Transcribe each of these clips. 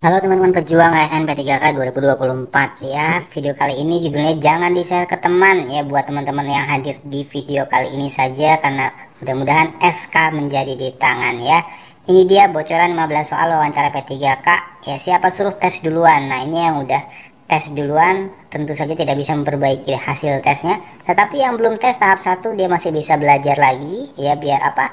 Halo teman-teman pejuang SNP3K 2024 ya. Video kali ini judulnya jangan di-share ke teman ya, buat teman-teman yang hadir di video kali ini saja, karena mudah-mudahan SK menjadi di tangan ya. Ini dia bocoran 15 soal wawancara P3K ya. Siapa suruh tes duluan? Nah, ini yang udah tes duluan tentu saja tidak bisa memperbaiki hasil tesnya, tetapi yang belum tes tahap 1 dia masih bisa belajar lagi ya. Biar apa?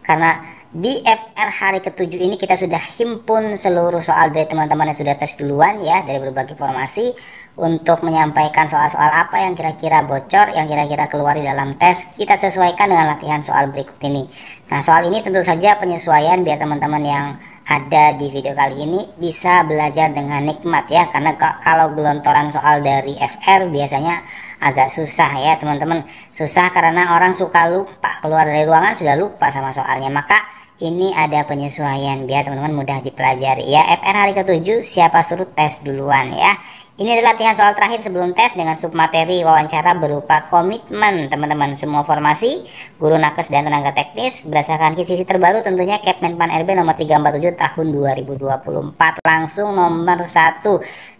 Karena di FR hari ke-7 ini kita sudah himpun seluruh soal dari teman-teman yang sudah tes duluan ya, dari berbagai formasi, untuk menyampaikan soal-soal apa yang kira-kira bocor, yang kira-kira keluar di dalam tes. Kita sesuaikan dengan latihan soal berikut ini. Nah, soal ini tentu saja penyesuaian biar teman-teman yang ada di video kali ini bisa belajar dengan nikmat ya, karena kalau gelontoran soal dari FR biasanya agak susah ya teman-teman. Susah karena orang suka lupa, keluar dari ruangan sudah lupa sama soalnya. Maka ini ada penyesuaian biar teman-teman mudah dipelajari ya. FR hari ke-7 siapa suruh tes duluan ya. Ini adalah latihan soal terakhir sebelum tes dengan submateri wawancara berupa komitmen teman-teman. Semua formasi, guru nakes dan tenaga teknis berdasarkan kisi terbaru tentunya Kepmenpan RB nomor 347 tahun 2024. Langsung nomor 1.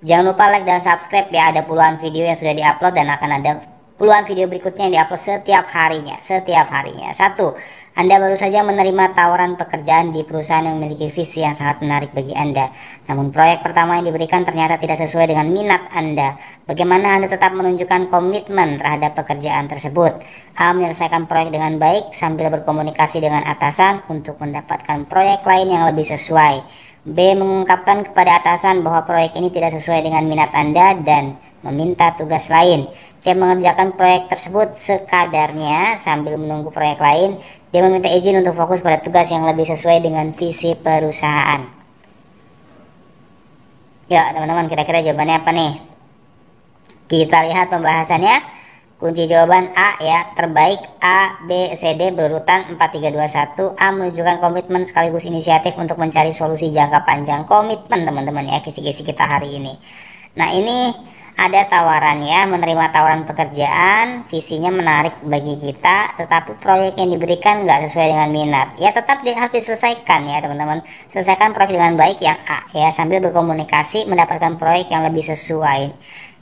Jangan lupa like dan subscribe ya, ada puluhan video yang sudah diupload dan akan ada puluhan video berikutnya yang diupload setiap harinya. Satu, Anda baru saja menerima tawaran pekerjaan di perusahaan yang memiliki visi yang sangat menarik bagi Anda. Namun proyek pertama yang diberikan ternyata tidak sesuai dengan minat Anda. Bagaimana Anda tetap menunjukkan komitmen terhadap pekerjaan tersebut? A. Menyelesaikan proyek dengan baik sambil berkomunikasi dengan atasan untuk mendapatkan proyek lain yang lebih sesuai. B. Mengungkapkan kepada atasan bahwa proyek ini tidak sesuai dengan minat Anda dan meminta tugas lain. C. Mengerjakan proyek tersebut sekadarnya sambil menunggu proyek lain. Dia meminta izin untuk fokus pada tugas yang lebih sesuai dengan visi perusahaan. Ya teman-teman, kira-kira jawabannya apa nih? Kita lihat pembahasannya. Kunci jawaban A ya, terbaik A, B, C, D berurutan 4, 3, 2, 1. A menunjukkan komitmen sekaligus inisiatif untuk mencari solusi jangka panjang. Komitmen teman-teman ya, kisi-kisi kita hari ini. Nah, ini ada tawaran ya, menerima tawaran pekerjaan, visinya menarik bagi kita, tetapi proyek yang diberikan nggak sesuai dengan minat. Ya tetap harus diselesaikan ya teman-teman. Selesaikan proyek dengan baik yang A ya, sambil berkomunikasi mendapatkan proyek yang lebih sesuai.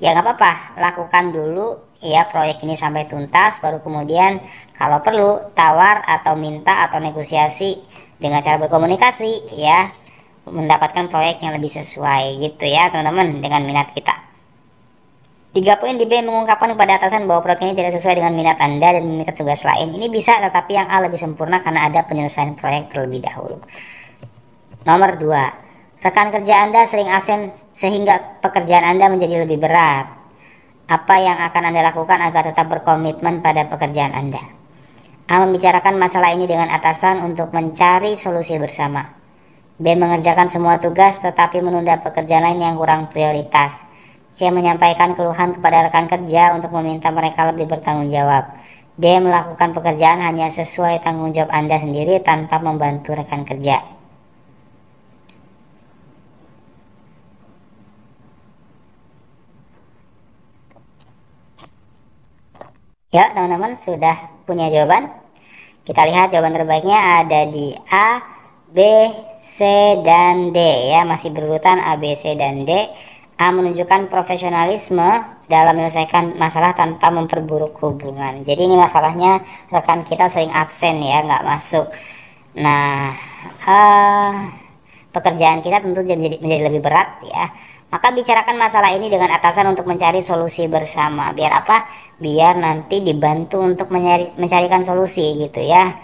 Ya nggak apa-apa, lakukan dulu ya proyek ini sampai tuntas, baru kemudian kalau perlu tawar atau minta atau negosiasi dengan cara berkomunikasi ya, mendapatkan proyek yang lebih sesuai gitu ya teman-teman dengan minat kita. 3 poin di B, mengungkapkan kepada atasan bahwa proyek ini tidak sesuai dengan minat Anda dan meminta tugas lain. Ini bisa, tetapi yang A lebih sempurna karena ada penyelesaian proyek terlebih dahulu. Nomor 2, rekan kerja Anda sering absen sehingga pekerjaan Anda menjadi lebih berat. Apa yang akan Anda lakukan agar tetap berkomitmen pada pekerjaan Anda? A. Membicarakan masalah ini dengan atasan untuk mencari solusi bersama. B. Mengerjakan semua tugas tetapi menunda pekerjaan lain yang kurang prioritas. C. Menyampaikan keluhan kepada rekan kerja untuk meminta mereka lebih bertanggung jawab. D. Melakukan pekerjaan hanya sesuai tanggung jawab Anda sendiri tanpa membantu rekan kerja. Ya teman-teman, sudah punya jawaban? Kita lihat jawaban terbaiknya ada di A, B, C, dan D ya, masih berurutan A, B, C, dan D. A. Menunjukkan profesionalisme dalam menyelesaikan masalah tanpa memperburuk hubungan. Jadi ini masalahnya rekan kita sering absen ya, nggak masuk. Nah, pekerjaan kita tentu menjadi lebih berat ya. Maka bicarakan masalah ini dengan atasan untuk mencari solusi bersama. Biar apa? Biar nanti dibantu untuk mencarikan solusi gitu ya,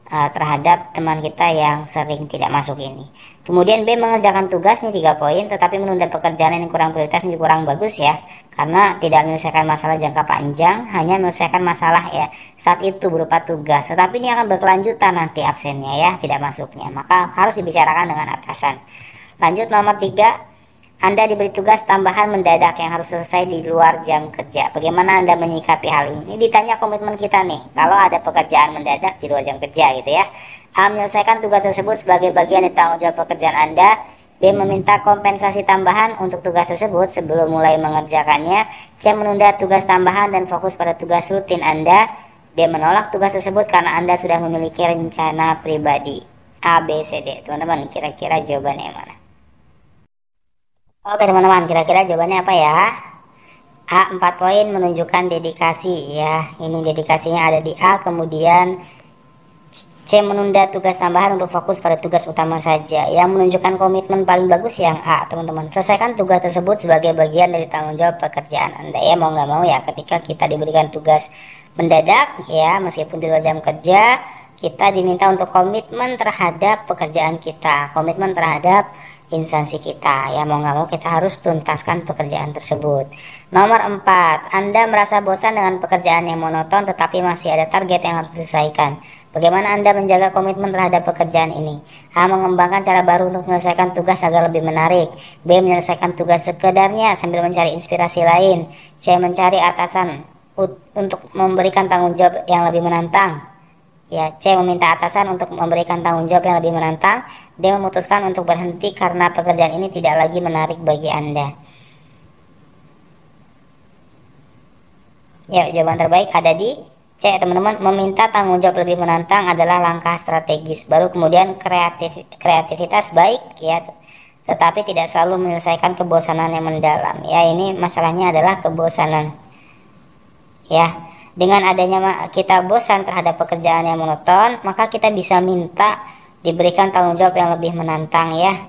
terhadap teman kita yang sering tidak masuk ini. Kemudian B, mengerjakan tugas nih 3 poin tetapi menunda pekerjaan yang kurang prioritas ini kurang bagus ya, karena tidak menyelesaikan masalah jangka panjang, hanya menyelesaikan masalah ya saat itu berupa tugas, tetapi ini akan berkelanjutan nanti absennya ya, tidak masuknya, maka harus dibicarakan dengan atasan. Lanjut nomor 3, Anda diberi tugas tambahan mendadak yang harus selesai di luar jam kerja. Bagaimana Anda menyikapi hal ini? Ini ditanya komitmen kita nih. Kalau ada pekerjaan mendadak di luar jam kerja gitu ya. A. Menyelesaikan tugas tersebut sebagai bagian dari tanggung jawab pekerjaan Anda. B. Meminta kompensasi tambahan untuk tugas tersebut sebelum mulai mengerjakannya. C. Menunda tugas tambahan dan fokus pada tugas rutin Anda. D. Menolak tugas tersebut karena Anda sudah memiliki rencana pribadi. A, B, C, D. Teman-teman, kira-kira jawabannya yang mana? Oke teman-teman, kira-kira jawabannya apa ya? A 4 poin menunjukkan dedikasi ya. Ini dedikasinya ada di A, kemudian C menunda tugas tambahan untuk fokus pada tugas utama saja. Yang menunjukkan komitmen paling bagus yang A, teman-teman. Selesaikan tugas tersebut sebagai bagian dari tanggung jawab pekerjaan Anda ya, mau nggak mau ya, ketika kita diberikan tugas mendadak ya, meskipun di luar jam kerja, kita diminta untuk komitmen terhadap pekerjaan kita, komitmen terhadap instansi kita ya, mau nggak mau kita harus tuntaskan pekerjaan tersebut. Nomor 4, Anda merasa bosan dengan pekerjaan yang monoton tetapi masih ada target yang harus diselesaikan. Bagaimana Anda menjaga komitmen terhadap pekerjaan ini? A. Mengembangkan cara baru untuk menyelesaikan tugas agar lebih menarik. B. Menyelesaikan tugas sekedarnya sambil mencari inspirasi lain. C. Mencari atasan untuk memberikan tanggung jawab yang lebih menantang. Ya, C. Meminta atasan untuk memberikan tanggung jawab yang lebih menantang. D. Memutuskan untuk berhenti karena pekerjaan ini tidak lagi menarik bagi Anda. Ya, jawaban terbaik ada di C, teman-teman. Meminta tanggung jawab lebih menantang adalah langkah strategis. Baru kemudian kreativitas baik ya, tetapi tidak selalu menyelesaikan kebosanan yang mendalam. Ya, ini masalahnya adalah kebosanan. Ya, dengan adanya kita bosan terhadap pekerjaan yang monoton, maka kita bisa minta diberikan tanggung jawab yang lebih menantang ya.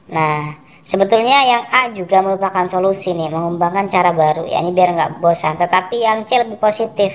Nah, sebetulnya yang A juga merupakan solusi nih, mengembangkan cara baru ya, ini biar nggak bosan. Tetapi yang C lebih positif,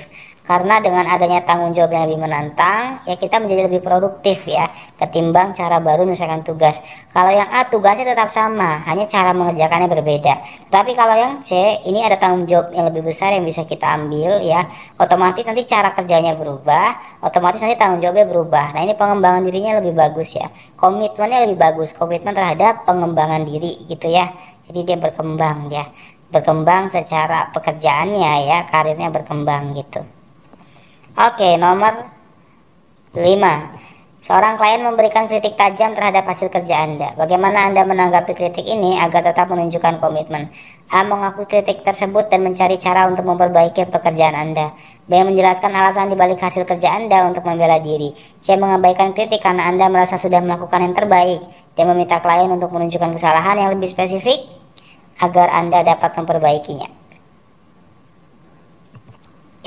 karena dengan adanya tanggung jawab yang lebih menantang ya, kita menjadi lebih produktif ya, ketimbang cara baru menyelesaikan tugas. Kalau yang A tugasnya tetap sama, hanya cara mengerjakannya berbeda. Tapi kalau yang C ini ada tanggung jawab yang lebih besar yang bisa kita ambil ya, otomatis nanti cara kerjanya berubah, otomatis nanti tanggung jawabnya berubah. Nah, ini pengembangan dirinya lebih bagus ya, komitmennya lebih bagus, komitmen terhadap pengembangan diri gitu ya. Jadi dia berkembang ya, berkembang secara pekerjaannya ya, karirnya berkembang gitu. Oke, nomor 5. Seorang klien memberikan kritik tajam terhadap hasil kerja Anda. Bagaimana Anda menanggapi kritik ini agar tetap menunjukkan komitmen? A. Mengakui kritik tersebut dan mencari cara untuk memperbaiki pekerjaan Anda. B. Menjelaskan alasan dibalik hasil kerja Anda untuk membela diri. C. Mengabaikan kritik karena Anda merasa sudah melakukan yang terbaik. D. Meminta klien untuk menunjukkan kesalahan yang lebih spesifik agar Anda dapat memperbaikinya.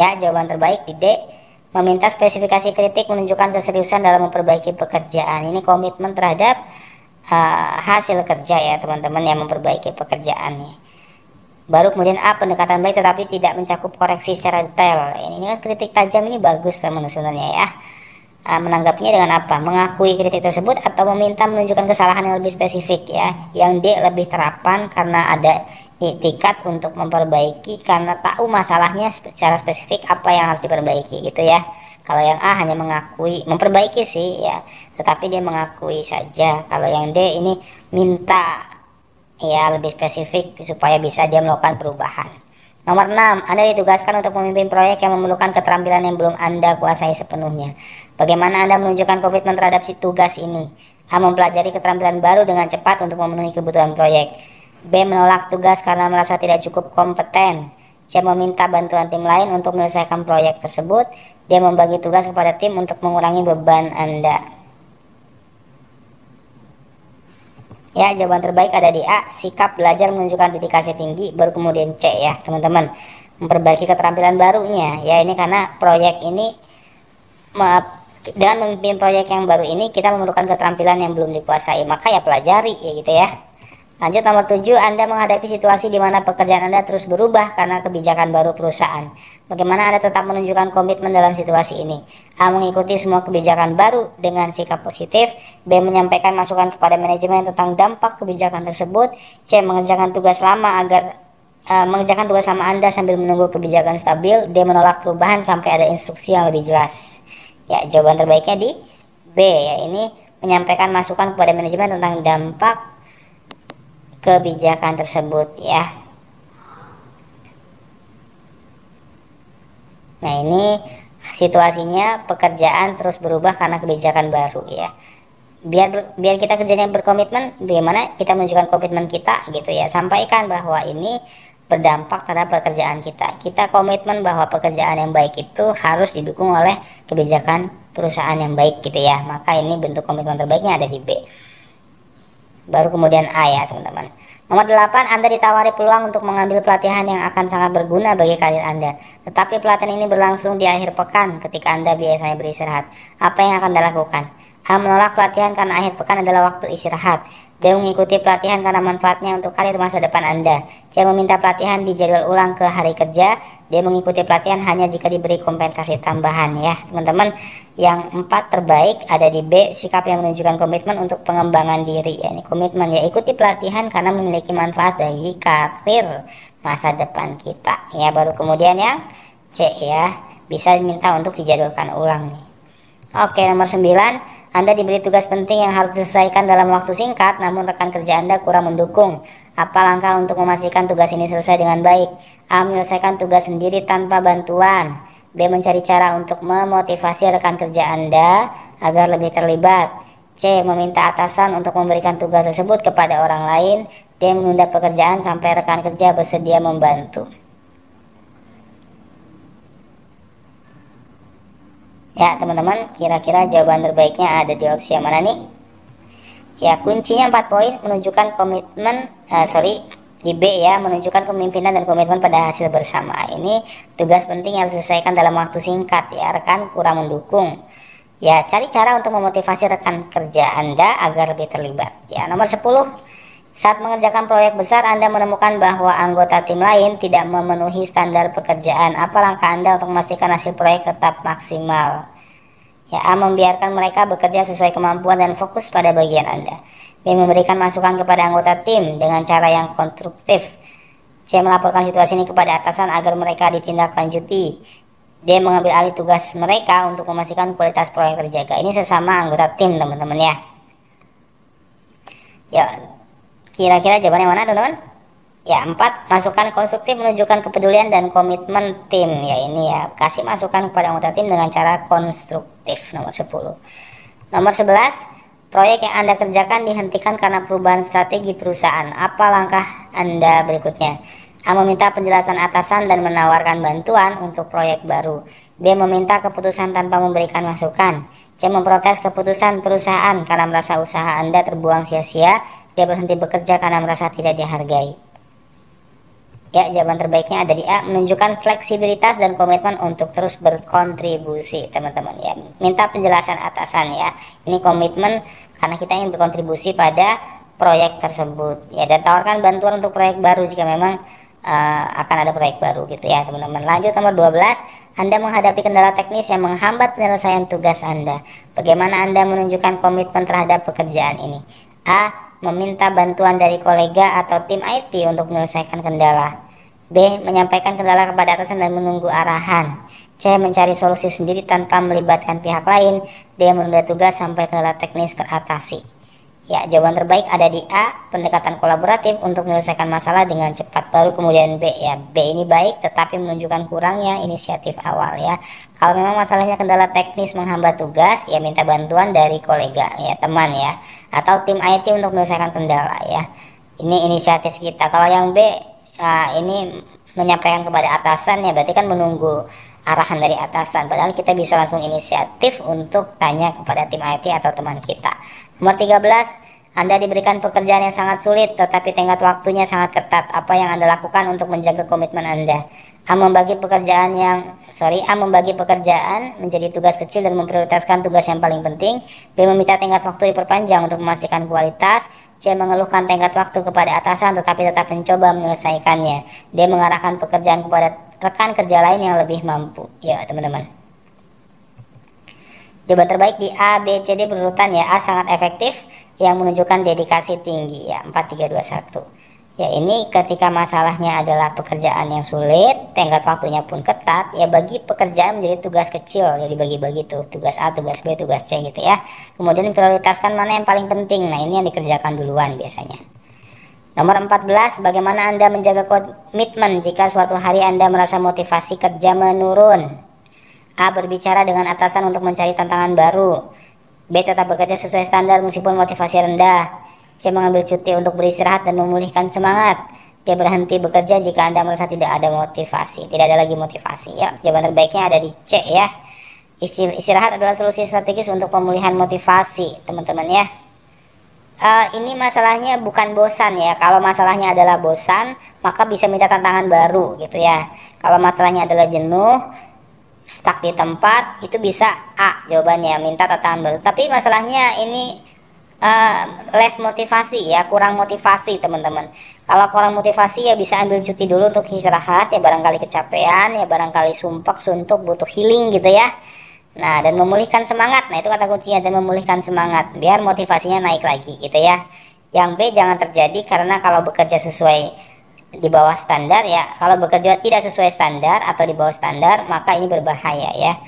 Ya, jawaban terbaik di D. Meminta spesifikasi kritik menunjukkan keseriusan dalam memperbaiki pekerjaan. Ini komitmen terhadap hasil kerja ya teman-teman, yang memperbaiki pekerjaannya. Baru kemudian A. Pendekatan baik tetapi tidak mencakup koreksi secara detail. Ini kan kritik tajam, ini bagus teman-teman sebenarnya ya. Menanggapinya dengan apa? Mengakui kritik tersebut atau meminta menunjukkan kesalahan yang lebih spesifik ya. Yang D lebih terapan karena ada itikat untuk memperbaiki, karena tahu masalahnya secara spesifik apa yang harus diperbaiki gitu ya. Kalau yang A hanya mengakui, memperbaiki sih ya, tetapi dia mengakui saja. Kalau yang D ini minta ya lebih spesifik supaya bisa dia melakukan perubahan. Nomor 6, Anda ditugaskan untuk memimpin proyek yang memerlukan keterampilan yang belum Anda kuasai sepenuhnya. Bagaimana Anda menunjukkan komitmen terhadap si tugas ini? A. Mempelajari keterampilan baru dengan cepat untuk memenuhi kebutuhan proyek. B. Menolak tugas karena merasa tidak cukup kompeten. C. Meminta bantuan tim lain untuk menyelesaikan proyek tersebut. D. Membagi tugas kepada tim untuk mengurangi beban Anda. Ya, jawaban terbaik ada di A. Sikap belajar menunjukkan dedikasi tinggi. Baru kemudian C ya teman-teman, memperbaiki keterampilan barunya ya. Ini karena proyek ini, dengan memimpin proyek yang baru ini kita memerlukan keterampilan yang belum dikuasai, maka ya pelajari ya gitu ya. Lanjut nomor 7, Anda menghadapi situasi di mana pekerjaan Anda terus berubah karena kebijakan baru perusahaan. Bagaimana Anda tetap menunjukkan komitmen dalam situasi ini? A. Mengikuti semua kebijakan baru dengan sikap positif. B. Menyampaikan masukan kepada manajemen tentang dampak kebijakan tersebut. C. Mengerjakan tugas lama Anda sambil menunggu kebijakan stabil. D. Menolak perubahan sampai ada instruksi yang lebih jelas. Ya, jawaban terbaiknya di B ya, ini menyampaikan masukan kepada manajemen tentang dampak kebijakan tersebut ya. Nah, ini situasinya pekerjaan terus berubah karena kebijakan baru ya. Biar kita kerjanya berkomitmen, bagaimana kita menunjukkan komitmen kita gitu ya. Sampaikan bahwa ini berdampak terhadap pekerjaan kita. Kita komitmen bahwa pekerjaan yang baik itu harus didukung oleh kebijakan perusahaan yang baik gitu ya. Maka ini bentuk komitmen terbaiknya ada di B. Baru kemudian A ya teman-teman. Nomor 8, Anda ditawari peluang untuk mengambil pelatihan yang akan sangat berguna bagi karir Anda. Tetapi pelatihan ini berlangsung di akhir pekan ketika Anda biasanya beristirahat. Apa yang akan Anda lakukan? A. Menolak pelatihan karena akhir pekan adalah waktu istirahat. B. Mengikuti pelatihan karena manfaatnya untuk karir masa depan Anda. C. Meminta pelatihan dijadwal ulang ke hari kerja. D. Mengikuti pelatihan hanya jika diberi kompensasi tambahan. Ya teman-teman, yang 4 terbaik ada di B. Sikap yang menunjukkan komitmen untuk pengembangan diri. Ya, ini komitmen ya, ikuti pelatihan karena memiliki manfaat bagi karir masa depan kita. Ya, baru kemudian yang C ya, bisa diminta untuk dijadwalkan ulang nih. Oke, nomor 9, Anda diberi tugas penting yang harus diselesaikan dalam waktu singkat, namun rekan kerja Anda kurang mendukung. Apa langkah untuk memastikan tugas ini selesai dengan baik? A. Menyelesaikan tugas sendiri tanpa bantuan. B. Mencari cara untuk memotivasi rekan kerja Anda agar lebih terlibat. C. Meminta atasan untuk memberikan tugas tersebut kepada orang lain. D. Menunda pekerjaan sampai rekan kerja bersedia membantu. Ya teman-teman, kira-kira jawaban terbaiknya ada di opsi yang mana nih? Ya, kuncinya 4 poin menunjukkan komitmen, di B ya, menunjukkan kepemimpinan dan komitmen pada hasil bersama. Ini tugas penting yang harus diselesaikan dalam waktu singkat ya, rekan kurang mendukung. Ya, cari cara untuk memotivasi rekan kerja Anda agar lebih terlibat. Ya, nomor 10, saat mengerjakan proyek besar Anda menemukan bahwa anggota tim lain tidak memenuhi standar pekerjaan. Apa langkah Anda untuk memastikan hasil proyek tetap maksimal? Ya, A. Membiarkan mereka bekerja sesuai kemampuan dan fokus pada bagian Anda. B. Memberikan masukan kepada anggota tim dengan cara yang konstruktif. C. Melaporkan situasi ini kepada atasan agar mereka ditindaklanjuti. D. Mengambil alih tugas mereka untuk memastikan kualitas proyek terjaga. Ini sesama anggota tim teman-teman ya. Ya, kira-kira jawabannya mana teman-teman? Ya, 4, masukan konstruktif menunjukkan kepedulian dan komitmen tim. Ya, ini ya, kasih masukan kepada anggota tim dengan cara konstruktif. Nomor 10. Nomor 11, proyek yang Anda kerjakan dihentikan karena perubahan strategi perusahaan. Apa langkah Anda berikutnya? A. Meminta penjelasan atasan dan menawarkan bantuan untuk proyek baru. B. Meminta keputusan tanpa memberikan masukan. C. Memprotes keputusan perusahaan karena merasa usaha Anda terbuang sia-sia. D. Berhenti bekerja karena merasa tidak dihargai. Ya, jawaban terbaiknya ada di A. Menunjukkan fleksibilitas dan komitmen untuk terus berkontribusi teman-teman ya. Minta penjelasan atasan ya. Ini komitmen karena kita ingin berkontribusi pada proyek tersebut ya. Dan tawarkan bantuan untuk proyek baru jika memang akan ada proyek baru gitu ya teman-teman. Lanjut nomor 12, Anda menghadapi kendala teknis yang menghambat penyelesaian tugas Anda. Bagaimana Anda menunjukkan komitmen terhadap pekerjaan ini? A. Meminta bantuan dari kolega atau tim IT untuk menyelesaikan kendala. B. Menyampaikan kendala kepada atasan dan menunggu arahan. C. Mencari solusi sendiri tanpa melibatkan pihak lain. D. Menunda tugas sampai kendala teknis teratasi. Ya, jawaban terbaik ada di A. Pendekatan kolaboratif untuk menyelesaikan masalah dengan cepat. Baru kemudian B ya. B ini baik tetapi menunjukkan kurangnya inisiatif awal ya. Kalau memang masalahnya kendala teknis menghambat tugas, ya minta bantuan dari kolega ya, teman ya, atau tim IT untuk menyelesaikan kendala ya. Ini inisiatif kita. Kalau yang B ini menyampaikan kepada atasan ya, berarti kan menunggu arahan dari atasan. Padahal kita bisa langsung inisiatif untuk tanya kepada tim IT atau teman kita. Nomor 13, Anda diberikan pekerjaan yang sangat sulit tetapi tenggat waktunya sangat ketat. Apa yang Anda lakukan untuk menjaga komitmen Anda? A. Membagi pekerjaan menjadi tugas kecil dan memprioritaskan tugas yang paling penting. B. Meminta tenggat waktu diperpanjang untuk memastikan kualitas. C. Mengeluhkan tenggat waktu kepada atasan tetapi tetap mencoba menyelesaikannya. D. Mengarahkan pekerjaan kepada rekan kerja lain yang lebih mampu. Ya teman-teman, jawaban terbaik di A, B, C, D berurutan ya. A sangat efektif yang menunjukkan dedikasi tinggi ya. 4, 3, 2, 1. Ya, ini ketika masalahnya adalah pekerjaan yang sulit, tenggat waktunya pun ketat, ya bagi pekerjaan menjadi tugas kecil, jadi bagi-bagi tuh, tugas A, tugas B, tugas C gitu ya. Kemudian prioritaskan mana yang paling penting. Nah, ini yang dikerjakan duluan biasanya. Nomor 14, bagaimana Anda menjaga komitmen jika suatu hari Anda merasa motivasi kerja menurun? A. Berbicara dengan atasan untuk mencari tantangan baru. B. Tetap bekerja sesuai standar meskipun motivasi rendah. C. Mengambil cuti untuk beristirahat dan memulihkan semangat. D. Berhenti bekerja jika Anda merasa tidak ada motivasi, tidak ada lagi motivasi ya. Jawaban terbaiknya ada di C ya. Istirahat adalah solusi strategis untuk pemulihan motivasi teman-teman ya. ini masalahnya bukan bosan ya. Kalau masalahnya adalah bosan, maka bisa minta tantangan baru gitu ya. Kalau masalahnya adalah jenuh, stuck di tempat, itu bisa A jawabannya, minta tantangan baru. Tapi masalahnya ini less motivasi ya, kurang motivasi teman-teman. Kalau kurang motivasi ya bisa ambil cuti dulu untuk istirahat ya, barangkali kecapean ya, barangkali sumpek suntuk butuh healing gitu ya. Nah, dan memulihkan semangat. Nah, itu kata kuncinya, dan memulihkan semangat biar motivasinya naik lagi gitu ya. Yang B jangan terjadi, karena kalau bekerja sesuai di bawah standar ya, kalau bekerja tidak sesuai standar atau di bawah standar, maka ini berbahaya ya.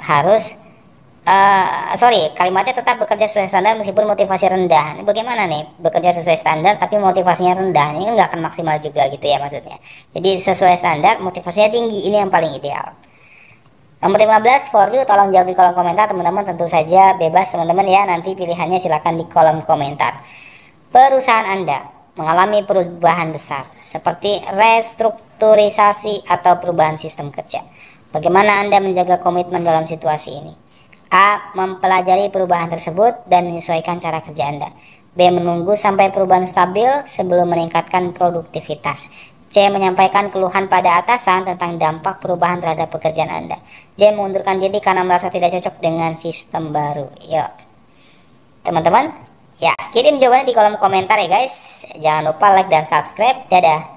Harus kalimatnya tetap bekerja sesuai standar meskipun motivasi rendah. Ini bagaimana nih bekerja sesuai standar tapi motivasinya rendah? Ini nggak akan maksimal juga gitu ya maksudnya. Jadi sesuai standar, motivasinya tinggi, ini yang paling ideal. Nomor 15 for you, tolong jawab di kolom komentar teman-teman. Tentu saja bebas teman-teman ya, nanti pilihannya silahkan di kolom komentar. Perusahaan Anda mengalami perubahan besar seperti restrukturisasi atau perubahan sistem kerja. Bagaimana Anda menjaga komitmen dalam situasi ini? A. Mempelajari perubahan tersebut dan menyesuaikan cara kerja Anda. B. Menunggu sampai perubahan stabil sebelum meningkatkan produktivitas. C. Menyampaikan keluhan pada atasan tentang dampak perubahan terhadap pekerjaan Anda. D. Mengundurkan diri karena merasa tidak cocok dengan sistem baru. Yuk teman-teman, ya kirim jawabannya di kolom komentar ya guys. Jangan lupa like dan subscribe. Dadah.